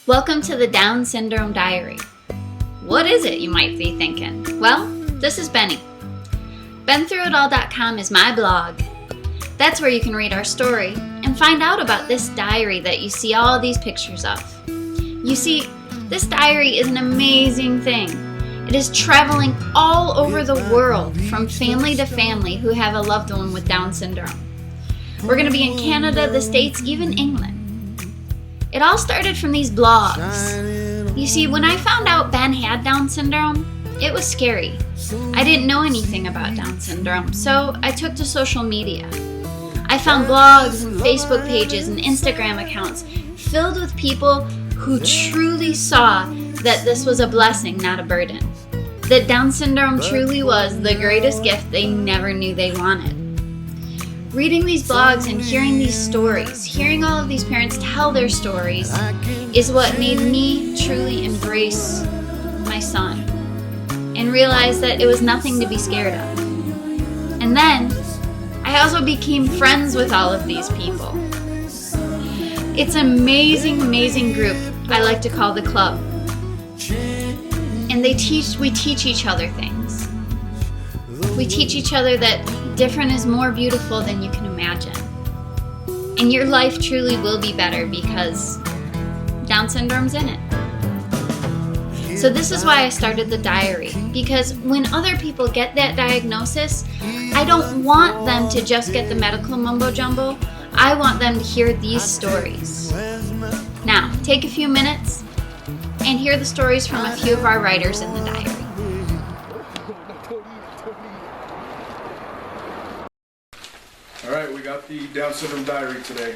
Welcome to the Down Syndrome Diary. What is it, you might be thinking? Well, this is Benny. BeenThroughItAll.com is my blog. That's where you can read our story and find out about this diary that you see all these pictures of. You see, this diary is an amazing thing. It is traveling all over the world from family to family who have a loved one with Down syndrome. We're going to be in Canada, the States, even England. It all started from these blogs. You see, when I found out Ben had Down syndrome, it was scary. I didn't know anything about Down syndrome, so I took to social media. I found blogs and Facebook pages and Instagram accounts filled with people who truly saw that this was a blessing, not a burden. That Down syndrome truly was the greatest gift they never knew they wanted. Reading these blogs and hearing these stories, hearing all of these parents tell their stories, is what made me truly embrace my son and realize that it was nothing to be scared of. And then, I also became friends with all of these people. It's an amazing, amazing group I like to call the club. And we teach each other things. We teach each other that different is more beautiful than you can imagine. And your life truly will be better because Down syndrome's in it. So this is why I started the diary, because when other people get that diagnosis, I don't want them to just get the medical mumbo jumbo. I want them to hear these stories. Now, take a few minutes and hear the stories from a few of our writers in the diary. All right, we got the Down syndrome diary today.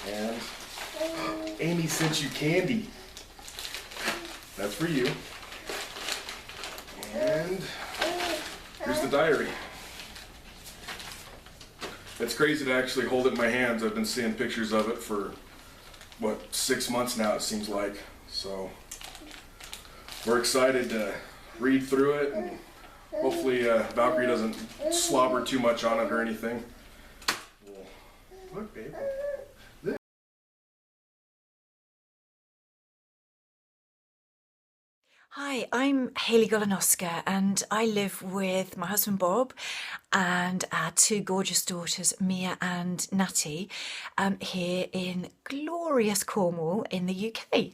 And Amy sent you candy. That's for you. And here's the diary. It's crazy to actually hold it in my hands. I've been seeing pictures of it for, 6 months now, it seems like. So we're excited to read through it, and hopefully Valkyrie doesn't slobber too much on it or anything. Look, babe. Hi, I'm Hayley Golonowska and I live with my husband Bob and our two gorgeous daughters Mia and Natty here in glorious Cornwall in the UK.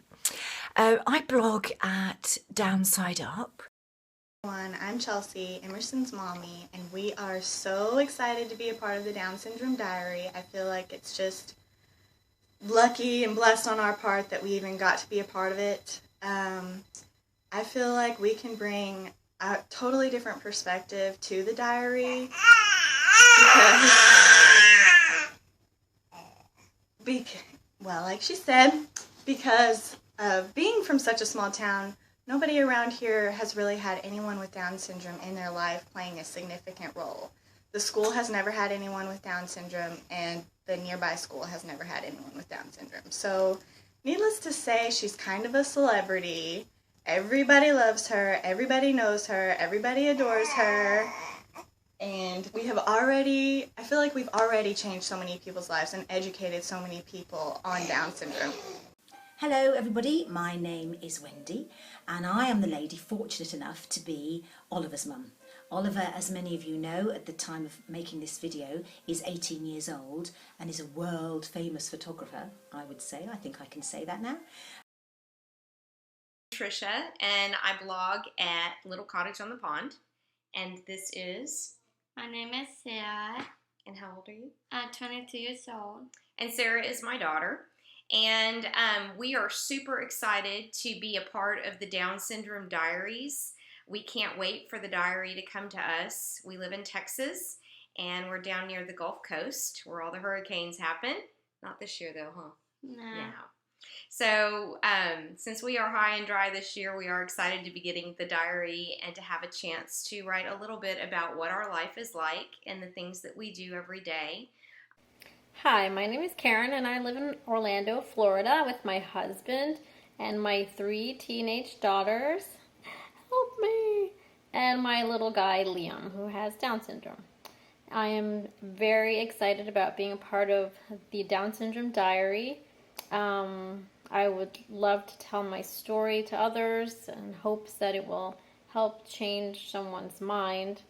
I blog at Downside Up. I'm Chelsea, Emerson's mommy, and we are so excited to be a part of the Down Syndrome Diary. I feel like it's just lucky and blessed on our part that we even got to be a part of it. I feel like we can bring a totally different perspective to the diary well, like she said, because of being from such a small town, nobody around here has really had anyone with Down syndrome in their life playing a significant role. The school has never had anyone with Down syndrome, and the nearby school has never had anyone with Down syndrome. So, needless to say, she's kind of a celebrity. Everybody loves her, everybody knows her, everybody adores her. And I feel like we've already changed so many people's lives and educated so many people on Down syndrome. Hello everybody, my name is Wendy and I am the lady fortunate enough to be Oliver's mum. Oliver, as many of you know at the time of making this video, is 18 years old and is a world famous photographer, I would say. I think I can say that now. Trisha, and I blog at Little Cottage on the Pond, and this is... My name is Sarah. And how old are you? I'm 22 years old. And Sarah is my daughter, and we are super excited to be a part of the Down Syndrome Diaries. We can't wait for the diary to come to us. We live in Texas, and we're down near the Gulf Coast, where all the hurricanes happen. Not this year, though, huh? No. Yeah. So, since we are high and dry this year, we are excited to be getting the diary and to have a chance to write a little bit about what our life is like and the things that we do every day. Hi, my name is Karen and I live in Orlando, Florida with my husband and my 3 teenage daughters. Help me! And my little guy, Liam, who has Down syndrome. I am very excited about being a part of the Down Syndrome Diary. I would love to tell my story to others in hopes that it will help change someone's mind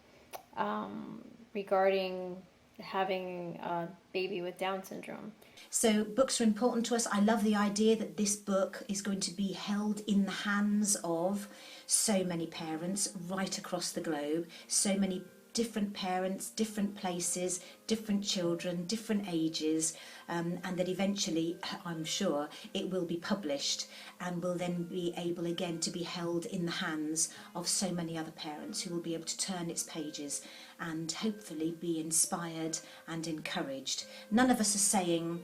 regarding having a baby with Down syndrome. So books are important to us. I love the idea that this book is going to be held in the hands of so many parents right across the globe, so many different parents, different places, different children, different ages, and that eventually, I'm sure, it will be published and will then be able again to be held in the hands of so many other parents who will be able to turn its pages and hopefully be inspired and encouraged. None of us are saying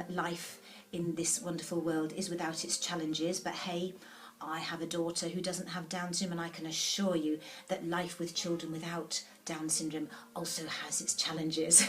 life in this wonderful world is without its challenges, but hey, I have a daughter who doesn't have Down syndrome, and I can assure you that life with children without Down syndrome also has its challenges.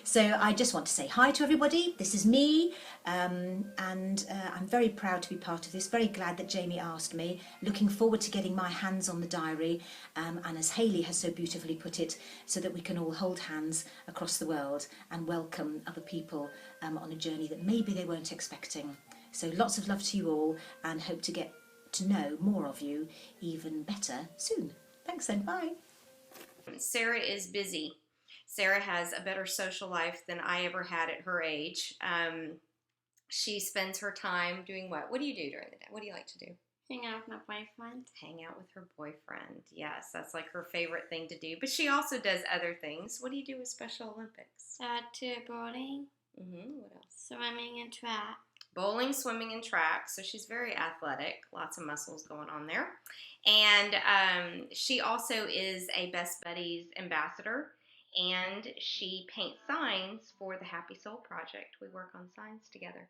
So I just want to say hi to everybody. This is me, and I'm very proud to be part of this. Very glad that Jamie asked me. Looking forward to getting my hands on the diary, and as Hayley has so beautifully put it, so that we can all hold hands across the world and welcome other people on a journey that maybe they weren't expecting. So lots of love to you all, and hope to get to know more of you even better soon. Thanks then, bye. Sarah is busy. Sarah has a better social life than I ever had at her age. She spends her time doing what? What do you do during the day? What do you like to do? Hang out with my boyfriend. Hang out with her boyfriend. Yes, that's like her favorite thing to do. But she also does other things. What do you do with Special Olympics? To bowling, What else? swimming, and track. Bowling, swimming, and track. So she's very athletic. Lots of muscles going on there. And she also is a Best Buddies ambassador. And she paints signs for the Happy Soul Project. We work on signs together.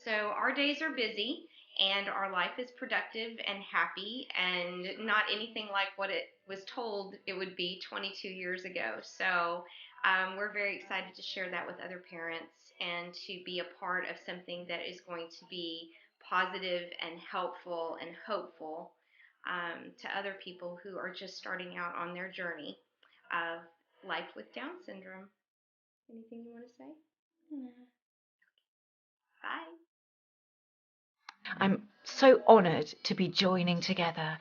So our days are busy, and our life is productive and happy, and not anything like what it was told it would be 22 years ago. So we're very excited to share that with other parents and to be a part of something that is going to be positive and helpful and hopeful to other people who are just starting out on their journey of life with Down syndrome. Anything you want to say? No. Bye. I'm so honoured to be joining together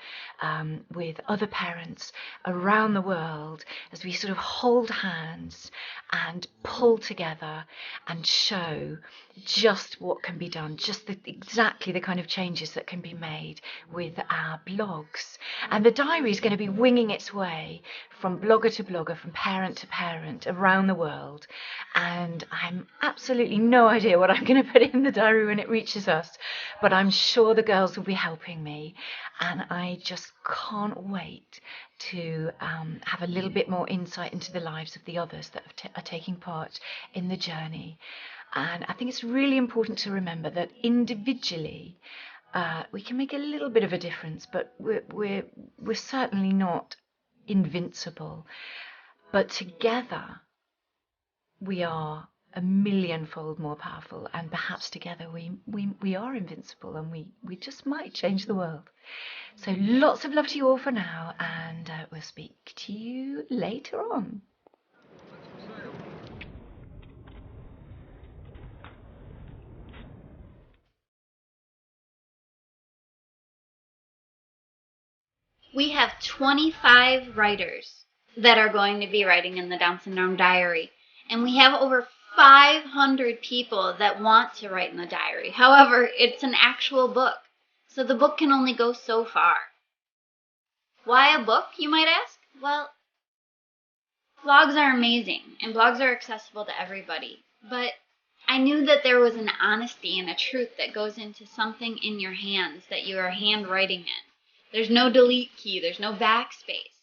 with other parents around the world as we sort of hold hands and pull together and show just what can be done, just exactly the kind of changes that can be made with our blogs. And the diary is going to be winging its way from blogger to blogger, from parent to parent around the world. And I'm absolutely no idea what I'm going to put in the diary when it reaches us, but I'm sure the girls will be helping me, and I just can't wait to have a little bit more insight into the lives of the others that are taking part in the journey. And I think it's really important to remember that individually we can make a little bit of a difference, but we're certainly not invincible. But together we are a millionfold more powerful, and perhaps together we are invincible, and we just might change the world. So lots of love to you all for now, and we'll speak to you later on. We have 25 writers that are going to be writing in the Down Syndrome Diary, and we have over 500 people that want to write in the diary. However, it's an actual book, so the book can only go so far. Why a book, you might ask? Well, blogs are amazing, and blogs are accessible to everybody, but I knew that there was an honesty and a truth that goes into something in your hands that you are handwriting in. There's no delete key, there's no backspace.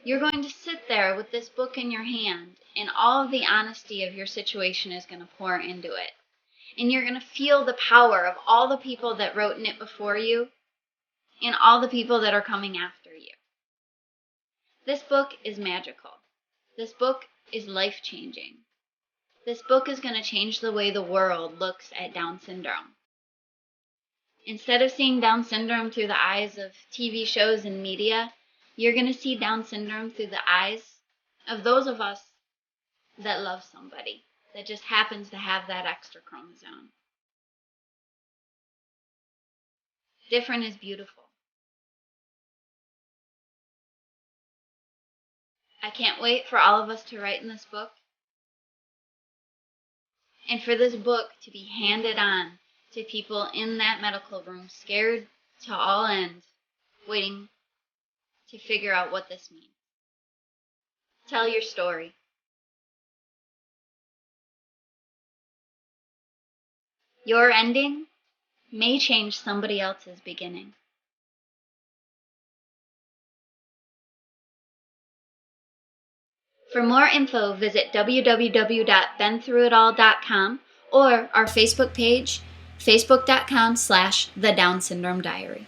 You're going to sit there with this book in your hand, and all of the honesty of your situation is going to pour into it. And you're going to feel the power of all the people that wrote in it before you, and all the people that are coming after you. This book is magical. This book is life-changing. This book is going to change the way the world looks at Down syndrome. Instead of seeing Down syndrome through the eyes of TV shows and media, you're going to see Down syndrome through the eyes of those of us that love somebody that just happens to have that extra chromosome. Different is beautiful. I can't wait for all of us to write in this book, and for this book to be handed on to people in that medical room, scared to all end, waiting to figure out what this means. Tell your story. Your ending may change somebody else's beginning. For more info, visit www.beenthroughitall.com or our Facebook page, facebook.com/The Down Syndrome Diary.